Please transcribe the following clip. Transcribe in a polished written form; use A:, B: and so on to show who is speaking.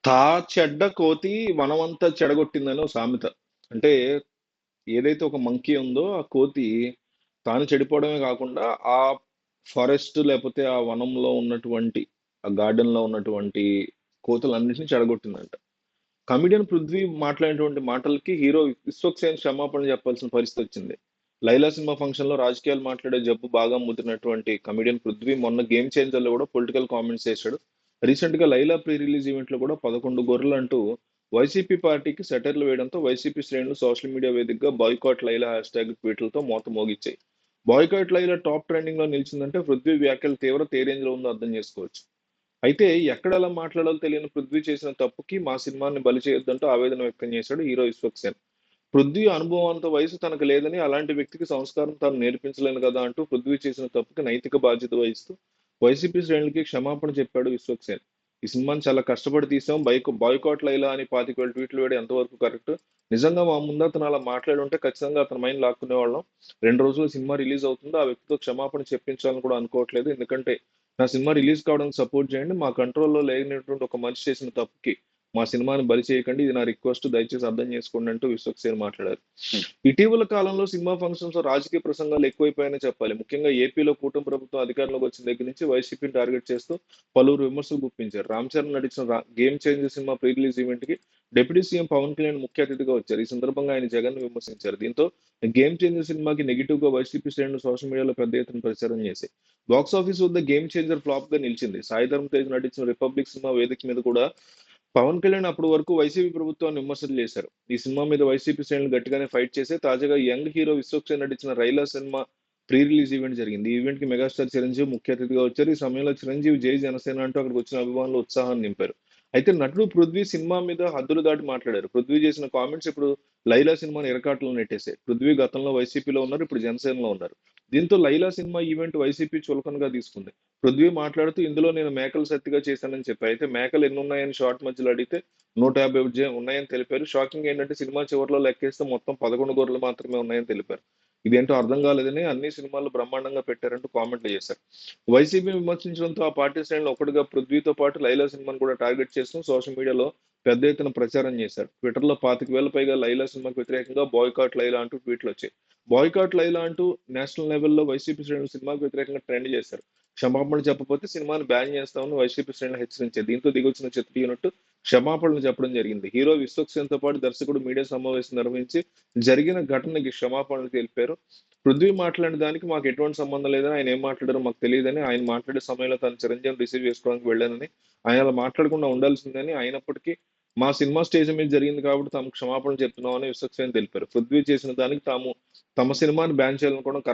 A: తా చెడ్డ కోతి వనమంతా చెడగొట్టిందని ఒక సామెత. అంటే ఏదైతే ఒక మంకీ ఉందో ఆ కోతి తాను చెడిపోవడమే కాకుండా ఆ ఫారెస్ట్ లేకపోతే ఆ వనంలో ఉన్నటువంటి ఆ గార్డెన్ లో ఉన్నటువంటి కోతులన్నిటిని చెడగొట్టిందంట. కమిడియన్ పృథ్వీ మాట్లాడినటువంటి మాటలకి హీరో విశ్వక్సేన్ క్షమాపణ చెప్పాల్సిన పరిస్థితి వచ్చింది. లైలా సినిమా ఫంక్షన్ లో రాజకీయాలు మాట్లాడే జబ్బు బాగా ముదిరినటువంటి కమిడియన్ పృథ్వీ మొన్న గేమ్ చేంజర్ లో కూడా పొలిటికల్ కామెంట్స్ చేశాడు. రీసెంట్ గా లైలా ప్రీ రిలీజ్ ఈవెంట్ లో కూడా 11 గొర్రెలు అంటూ వైసీపీ పార్టీకి సెటైర్లు వేయడంతో వైసీపీ శ్రేణులు సోషల్ మీడియా వేదికగా బాయ్కాట్ లైలా హ్యాష్ ట్యాగ్ ట్వీట్లతో మోత మోగిచ్చాయి. బాయ్కాట్ లైలా టాప్ ట్రెండింగ్ లో నిలిచిందంటే పృథ్వీ వ్యాఖ్యలు తీవ్రత ఏ రేంజ్ లో ఉందో అర్థం చేసుకోవచ్చు. అయితే ఎక్కడ ఎలా మాట్లాడాలో తెలియని పృథ్వీ చేసిన తప్పుకి మా సినిమాని బలి చేయొద్దంటూ ఆవేదన వ్యక్తం చేశాడు హీరో విశ్వక్సేన్. పృథ్వీ అనుభవంతో వయసు తనకు లేదని, అలాంటి వ్యక్తికి సంస్కారం తాను నేర్పించలేను కదా అంటూ పృథ్వీ చేసిన తప్పుకి నైతిక బాధ్యత వహిస్తూ వైసీపీ శ్రేణులకి క్షమాపణ చెప్పాడు విశ్వక్సేన్. ఈ సినిమాని చాలా కష్టపడి తీసాం, బాయ్కాట్ లైలా అని 25,000 ట్వీట్లు వేయడం ఎంతవరకు కరెక్ట్? నిజంగా మా ముందు అతను అలా మాట్లాడి ఉంటే ఖచ్చితంగా అతని మైండ్ లాక్కునే వాళ్ళం. 2 రోజులు సినిమా రిలీజ్ అవుతుంది, ఆ వ్యక్తితో క్షమాపణ చెప్పించాలని కూడా అనుకోవట్లేదు. ఎందుకంటే నా సినిమా రిలీజ్ కావడానికి సపోర్ట్ చేయండి. మా కంట్రోల్‌లో లేనటువంటి ఒక మనిషి చేసిన తప్పుకి మా సినిమాని బలి చేయకండి. ఇది నా రిక్వెస్ట్. దయచేసి అర్థం చేసుకోండి అంటూ విశ్వక్సేన్ మాట్లాడారు.
B: హ్మ్.
A: ఇటీవల కాలంలో సినిమా ఫంక్షన్స్‌లో రాజకీయ ప్రసంగాలు ఎక్కువైపోయాయనే చెప్పాలి. ముఖ్యంగా ఏపీలో కూటమి ప్రభుత్వం అధికారంలోకి వచ్చిన దగ్గర నుంచి వైసీపీని టార్గెట్ చేస్తూ పలువురు విమర్శలు గుప్పించారు. రామ్ చరణ్ నటించిన game changer cinema pre release ఈవెంట్‌కి డిప్యూటీ సీఎం పవన్ కళ్యాణ్ ముఖ్య అతిథిగా వచ్చారు. ఈ సందర్భంగా ఆయన జగన్‌ని విమర్శించారు. దీంతో గేమ్ చేంజర్ సినిమాకి నెగెటివ్‌గా వైసీపీ శ్రేణులు సోషల్ మీడియాలో పెద్ద ఎత్తున ప్రచారం చేశాయి. బాక్స్ ఆఫీస్ వద్ద గేమ్ చేంజర్ ఫ్లాప్ గా నిలిచింది. సాయి ధరమ్ తేజ్ నటించిన రిపబ్లిక్ సినిమా వేదిక మీద కూడా పవన్ కళ్యాణ్ అప్పటి వరకు వైసీపీ ప్రభుత్వాన్ని విమర్శలు చేశారు. ఈ సినిమా మీద వైసీపీ శ్రేణులు గట్టిగానే ఫైట్ చేసి తాజాగా యంగ్ హీరో విశ్వక్సేన్ నటించిన Raila cinema pre release event జరిగింది. ఈ ఈవెంట్ కి మెగాస్టార్ చిరంజీవి ముఖ్య అతిథిగా వచ్చారు. ఈ సమయంలో చిరంజీవి జై జనసేన అంటూ అక్కడికి వచ్చిన అభిమానులు ఉత్సాహాన్ని నింపారు. అయితే నటుడు పృథ్వీ సినిమా మీద హద్దులు దాటి మాట్లాడారు. పృథ్వీ చేసిన కామెంట్స్ ఇప్పుడు లైలా సినిమాని ఇరకాటంలో నెట్టేశాయి. పృథ్వీ గతంలో వైసీపీలో ఉన్నారు, ఇప్పుడు జనసేనలో ఉన్నారు. దీంతో లైలా సినిమా ఈవెంట్ వైసీపీ చులకనగా తీసుకుంది. పృథ్వీ మాట్లాడుతూ ఇందులో నేను మేకలు సత్తిగా చేశానని చెప్పారు. అయితే మేకలు ఎన్ని ఉన్నాయని షార్ట్ మధ్యలో అడిగితే 150 ఉన్నాయని తెలిపారు. షాకింగ్ ఏంటంటే సినిమా చివరిలో లెక్కేస్తే మొత్తం 11 గొర్రెలు మాత్రమే ఉన్నాయని తెలిపారు. ఇదేంటో అర్థం కాలేదని, అన్ని సినిమాలు బ్రహ్మాండంగా పెట్టారంటూ కామెంట్లు చేశారు. వైసీపీ విమర్శించడంతో ఆ పార్టీ శ్రేణులు ఒకటిగా పృథ్వీతో పాటు లైలా సినిమాను కూడా టార్గెట్ చేస్తూ సోషల్ మీడియాలో పెద్ద ఎత్తున ప్రచారం చేశారు. ట్విట్టర్లో 25,000 పైగా లైలా సినిమాకు వ్యతిరేకంగా బాయ్కాట్ లైలా అంటూ ట్వీట్లు వచ్చాయి. బాయ్కాట్ లైలా అంటూ నేషనల్ లెవెల్లో వైసీపీ శ్రేణులు సినిమాకు వ్యతిరేకంగా ట్రెండ్ చేశారు. క్షమాపణ చెప్పకపోతే సినిమాని బ్యాన్ చేస్తామని వైసీపీ శ్రేణులు హెచ్చరించారు. దీంతో దిగొచ్చిన చిత్ర యూనిట్ క్షమాపణలు చెప్పడం జరిగింది. హీరో విశ్వక్సేన్ తో పాటు దర్శకుడు మీడియా సమావేశం నిర్వహించి జరిగిన ఘటనకి క్షమాపణలు తెలిపారు. పృథ్వీ మాట్లాడిన దానికి మాకు ఎటువంటి సంబంధం లేదని, ఆయన ఏం మాట్లాడారో మాకు తెలియదని, ఆయన మాట్లాడే సమయంలో తను చిరంజీవిని రిసీవ్ చేసుకోవడానికి వెళ్ళానని, ఆయన అలా మాట్లాడకుండా ఉండాల్సిందని, అయినప్పటికీ మా సినిమా స్టేజ్ మీద జరిగింది కాబట్టి తాము క్షమాపణ చెప్తున్నామని విశ్వక్సేన్ తెలిపారు. పృథ్వీ చేసిన దానికి తమ సినిమాని బ్యాన్ చేయాలనుకోవడం కరెక్ట్